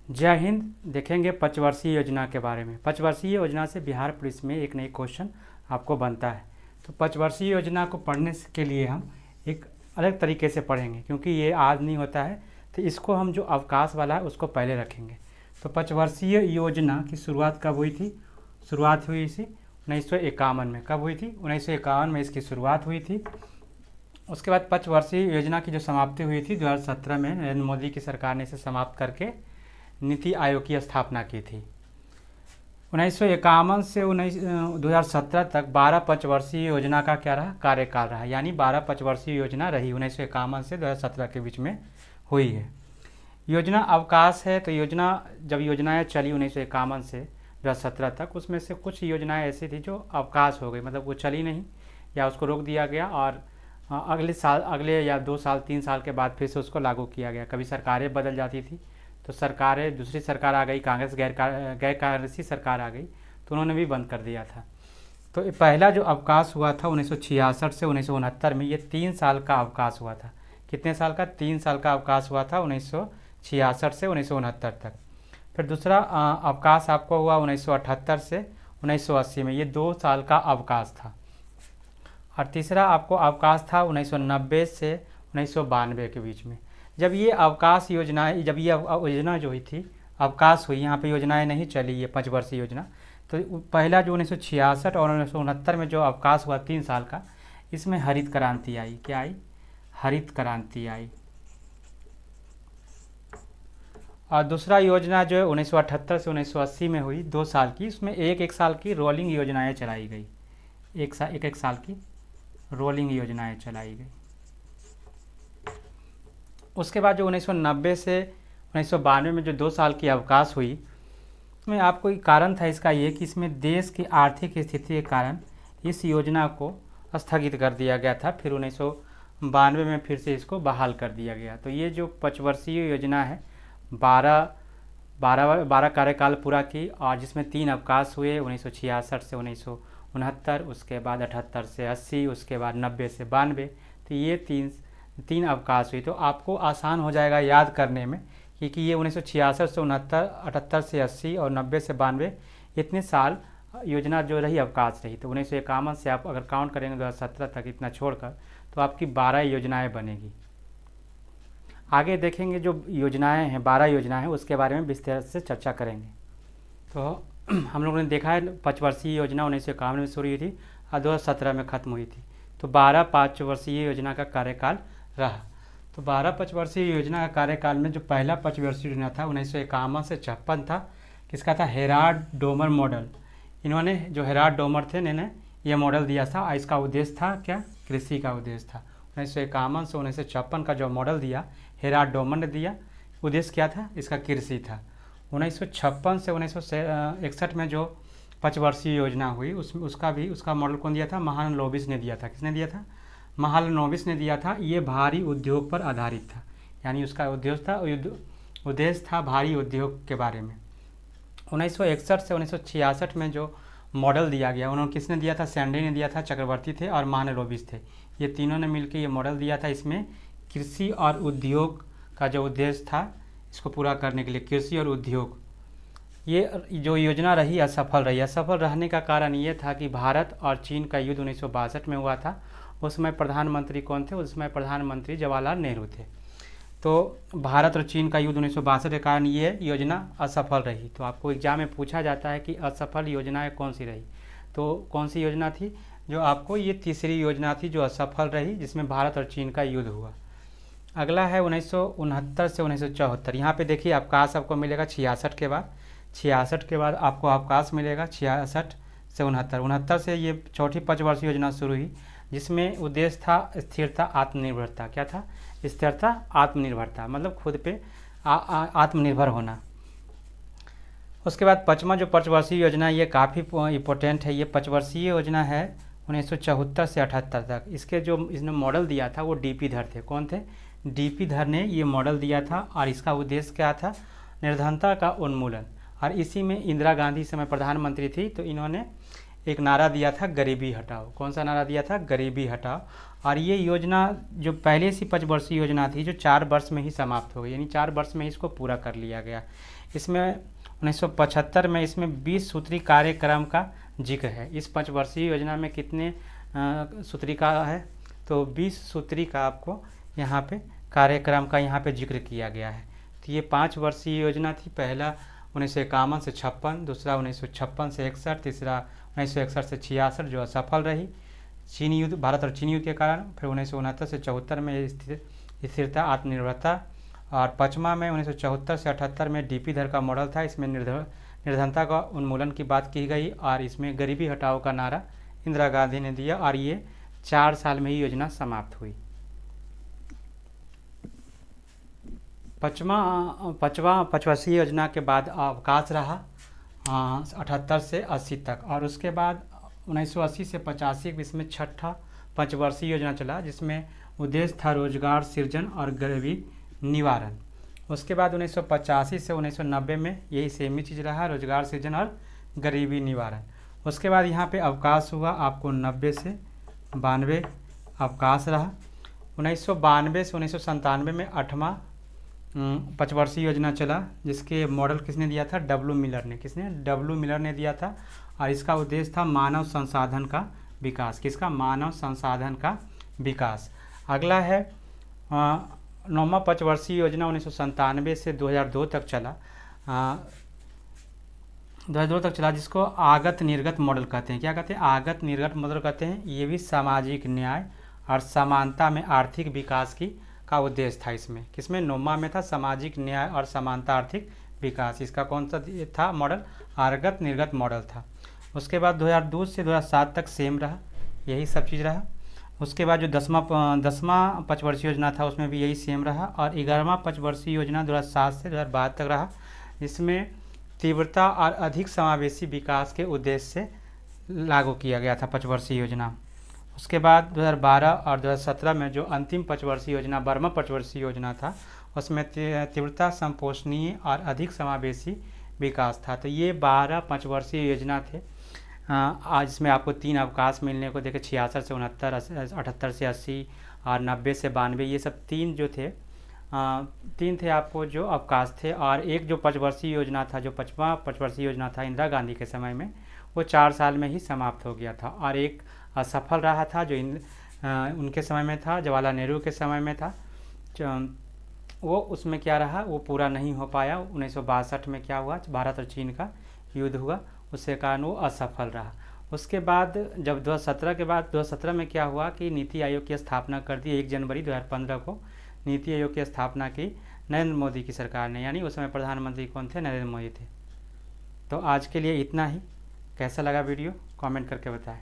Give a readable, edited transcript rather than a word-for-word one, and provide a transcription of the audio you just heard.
जय हिंद। देखेंगे पंचवर्षीय योजना के बारे में। पंचवर्षीय योजना से बिहार पुलिस में एक नई क्वेश्चन आपको बनता है। तो पंचवर्षीय योजना को पढ़ने के लिए हम एक अलग तरीके से पढ़ेंगे, क्योंकि ये आज नहीं होता है। तो इसको हम जो अवकाश वाला है उसको पहले रखेंगे। तो पंचवर्षीय योजना की शुरुआत कब हुई थी? शुरुआत हुई थी 1951 में। कब हुई थी? 1951 में इसकी शुरुआत हुई थी। उसके बाद पंचवर्षीय योजना की जो समाप्ति हुई थी 2017 में, नरेंद्र मोदी की सरकार ने इसे समाप्त करके नीति आयोग की स्थापना की थी। 1951 से 2017 तक 12 पंचवर्षीय योजना का क्या रहा? कार्यकाल रहा। यानी 12 पंचवर्षीय योजना रही 1951 से 2017 के बीच में हुई है। योजना अवकाश है। तो जब योजनाएं चली 1951 से 2017 तक, उसमें से कुछ योजनाएं ऐसी थी जो अवकाश हो गई, मतलब वो चली नहीं या उसको रोक दिया गया और अगले या 2 साल 3 साल के बाद फिर से उसको लागू किया गया। कभी सरकारें बदल जाती थी, तो सरकारें, दूसरी सरकार आ गई, कांग्रेस गैर कांग्रेसी सरकार आ गई, तो उन्होंने भी बंद कर दिया था। तो पहला जो अवकाश हुआ था 1966 से 1969 में, ये 3 साल का अवकाश हुआ था। कितने साल का? 3 साल का अवकाश हुआ था 1966 से 1969 तक। फिर दूसरा अवकाश आपको हुआ 1978 से 1980 में, ये 2 साल का अवकाश था। और तीसरा आपको अवकाश था 1990 से 1992 के बीच में। जब ये योजना जो हुई थी, अवकाश हुई, यहाँ पे योजनाएं नहीं चली, ये पंचवर्षीय योजना। तो पहला जो 1966 और 1969 में जो अवकाश हुआ 3 साल का, इसमें हरित क्रांति आई। क्या आई? हरित क्रांति आई। और दूसरा योजना जो है 1978 से 1980 में हुई, 2 साल की, उसमें एक साल की रोलिंग योजनाएं चलाई गई। एक साल की रोलिंग योजनाएं चलाई गई। उसके बाद जो 1990 से 1992 में जो 2 साल की अवकाश हुई, उसमें आपको एक कारण था इसका ये कि इसमें देश की आर्थिक स्थिति के कारण इस योजना को स्थगित कर दिया गया था। फिर 1992 में फिर से इसको बहाल कर दिया गया। तो ये जो पंचवर्षीय योजना है, 12 कार्यकाल पूरा की, और जिसमें 3 अवकाश हुए 1966 से 1969, उसके बाद 78 से 80, उसके बाद 90 से 92। तो ये तीन अवकाश हुई। तो आपको आसान हो जाएगा याद करने में, क्योंकि ये 1966 से 69, 78 से 80 और 90 से 92, इतने साल योजना जो रही अवकाश रही। तो 1951 से आप अगर काउंट करेंगे 2017 तक इतना छोड़कर, तो आपकी 12 योजनाएं बनेगी। आगे देखेंगे जो योजनाएं हैं, 12 योजनाएं हैं, उसके बारे में विस्तार से चर्चा करेंगे। तो हम लोगों ने देखा है पंचवर्षीय योजना 1951 में शुरू हुई थी और 2017 में ख़त्म हुई थी। तो 12 पंचवर्षीय योजना का कार्यकाल रहा। तो 12 पंचवर्षीय योजना का कार्यकाल में जो पहला पंचवर्षीय योजना था 1951 से 56 था, किसका था? Herald Domar model. इन्होंने जो हेराल्ड डोमर थे, इन्होंने ये मॉडल दिया था और इसका उद्देश्य था क्या? कृषि का उद्देश्य था। 1951 से 1956 का जो मॉडल दिया हेराल्ड डोमर ने दिया, उद्देश्य क्या था? इसका कृषि था। 1956 से 1961 में जो पंचवर्षीय योजना हुई, उसका मॉडल कौन दिया था? महालनोबिस ने दिया था। किसने दिया था? महालनोबिस ने दिया था। ये भारी उद्योग पर आधारित था, यानी उसका उद्देश्य था भारी उद्योग के बारे में। 1961 से 1966 में जो मॉडल दिया गया, उन्होंने किसने दिया था? सैंडे ने दिया था, चक्रवर्ती थे और महालनोबिस थे। ये तीनों ने मिलकर ये मॉडल दिया था। इसमें कृषि और उद्योग का जो उद्देश्य था, इसको पूरा करने के लिए कृषि और उद्योग, ये जो योजना रही असफल रही। असफल रहने का कारण ये था कि भारत और चीन का युद्ध 1962 में हुआ था। उस समय प्रधानमंत्री कौन थे? उस समय प्रधानमंत्री जवाहरलाल नेहरू थे। तो भारत और चीन का युद्ध 1962 के कारण ये योजना असफल रही। तो आपको एग्जाम में पूछा जाता है कि असफल योजनाएं कौन सी रही। तो कौन सी योजना थी? जो आपको ये तीसरी योजना थी जो असफल रही, जिसमें भारत और चीन का युद्ध हुआ। अगला है 1969 से 1974। यहाँ पे देखिए अवकाश आपको मिलेगा 66 के बाद। 66 के बाद आपको अवकाश मिलेगा 66 से 69। 69 से ये चौथी पंचवर्षीय योजना शुरू हुई, जिसमें उद्देश्य था स्थिरता, आत्मनिर्भरता। क्या था? स्थिरता, आत्मनिर्भरता, मतलब खुद पे आत्मनिर्भर होना। उसके बाद 5वां जो पंचवर्षीय योजना, ये काफ़ी इम्पोर्टेंट है। ये पंचवर्षीय योजना है 1974 से 78 तक। इसने मॉडल दिया था वो डीपी धर थे। कौन थे? डीपी धर ने ये मॉडल दिया था और इसका उद्देश्य क्या था? निर्धनता का उन्मूलन। और इसी में इंदिरा गांधी समय प्रधानमंत्री थी, तो इन्होंने एक नारा दिया था गरीबी हटाओ। कौन सा नारा दिया था? गरीबी हटाओ। और ये योजना जो पहले से 5 वर्षीय योजना थी, जो 4 वर्ष में ही समाप्त हो गई, यानी 4 वर्ष में ही इसको पूरा कर लिया गया। इसमें 1975 में इसमें 20 सूत्री कार्यक्रम का जिक्र है। इस 5 वर्षीय योजना में कितने सूत्री का है? तो 20 सूत्री का आपको यहाँ पे कार्यक्रम का यहाँ पे जिक्र किया गया है। तो ये 5 वर्षीय योजना थी। पहला 1951 से 56, दूसरा 1956 से 61, तीसरा 1961 से 66 जो असफल रही चीन युद्ध, भारत और चीन युद्ध के कारण। फिर 1969 से 74 में स्थिरता आत्मनिर्भरता, और 5वां में 1974 से 78 में डीपी धर का मॉडल था। इसमें निर्धनता का उन्मूलन की बात की गई, और इसमें गरीबी हटाओ का नारा इंदिरा गांधी ने दिया, और ये 4 साल में ही योजना समाप्त हुई। 5 वर्षीय योजना के बाद अवकाश रहा 78 से 80 तक, और उसके बाद 1980 से 85 के इसमें 6ठा 5 वर्षीय योजना चला, जिसमें उद्देश्य था रोजगार सृजन और गरीबी निवारण। उसके बाद 1985 से 1990 में यही सेम ही चीज़ रहा, रोजगार सृजन और गरीबी निवारण। उसके बाद यहाँ पे अवकाश हुआ आपको 90 से 92 अवकाश रहा। 1992 से 1997 में 8वां 5 वर्षीय योजना चला, जिसके मॉडल किसने दिया था? डब्ल्यू मिलर ने। किसने? डब्ल्यू मिलर ने दिया था, और इसका उद्देश्य था मानव संसाधन का विकास। किसका? मानव संसाधन का विकास। अगला है 9वां 5 वर्षीय योजना 1997 से 2002 तक चला। 2002 तक चला, जिसको आगत निर्गत मॉडल कहते हैं। क्या कहते हैं? आगत निर्गत मॉडल कहते हैं। ये भी सामाजिक न्याय और समानता में आर्थिक विकास का उद्देश्य था इसमें। किसमें? 9वां में था सामाजिक न्याय और समानता आर्थिक विकास। इसका कौन सा था मॉडल? आगत निर्गत मॉडल था। उसके बाद 2002 से 2007 तक सेम रहा, यही सब चीज़ रहा। उसके बाद जो 10वां 5 वर्षीय योजना था उसमें भी यही सेम रहा, और 11वां 5 वर्षीय योजना 2007 से 2012 तक रहा, जिसमें तीव्रता और अधिक समावेशी विकास के उद्देश्य से लागू किया गया था 5 वर्षीय योजना। उसके बाद 2012 और 2017 में जो अंतिम 5 वर्षीय योजना 12वां 5 वर्षीय योजना था, उसमें तीव्रता, संपोषणीय और अधिक समावेशी विकास था। तो ये 12 5 वर्षीय योजना थे। आज इसमें आपको 3 अवकाश मिलने को देखे, 66 से 69, 78 से 80 और 90 से 92। ये सब 3 जो थे 3 थे आपको जो अवकाश थे। और एक जो 5 वर्षीय योजना था, जो 5वां 5 वर्षीय योजना था इंदिरा गांधी के समय में, वो 4 साल में ही समाप्त हो गया था। और एक असफल रहा था जो उनके समय में था, जवाहरलाल नेहरू के समय में था। वो उसमें क्या रहा, वो पूरा नहीं हो पाया। 1962 में क्या हुआ, भारत और चीन का युद्ध हुआ, उसके कारण वो असफल रहा। उसके बाद जब 2017 के बाद 2017 में क्या हुआ कि नीति आयोग की स्थापना कर दी। 1 जनवरी 2015 को नीति आयोग की स्थापना की नरेंद्र मोदी की सरकार ने, यानी उस समय प्रधानमंत्री कौन थे? नरेंद्र मोदी थे। तो आज के लिए इतना ही। कैसा लगा वीडियो कमेंट करके बताएं।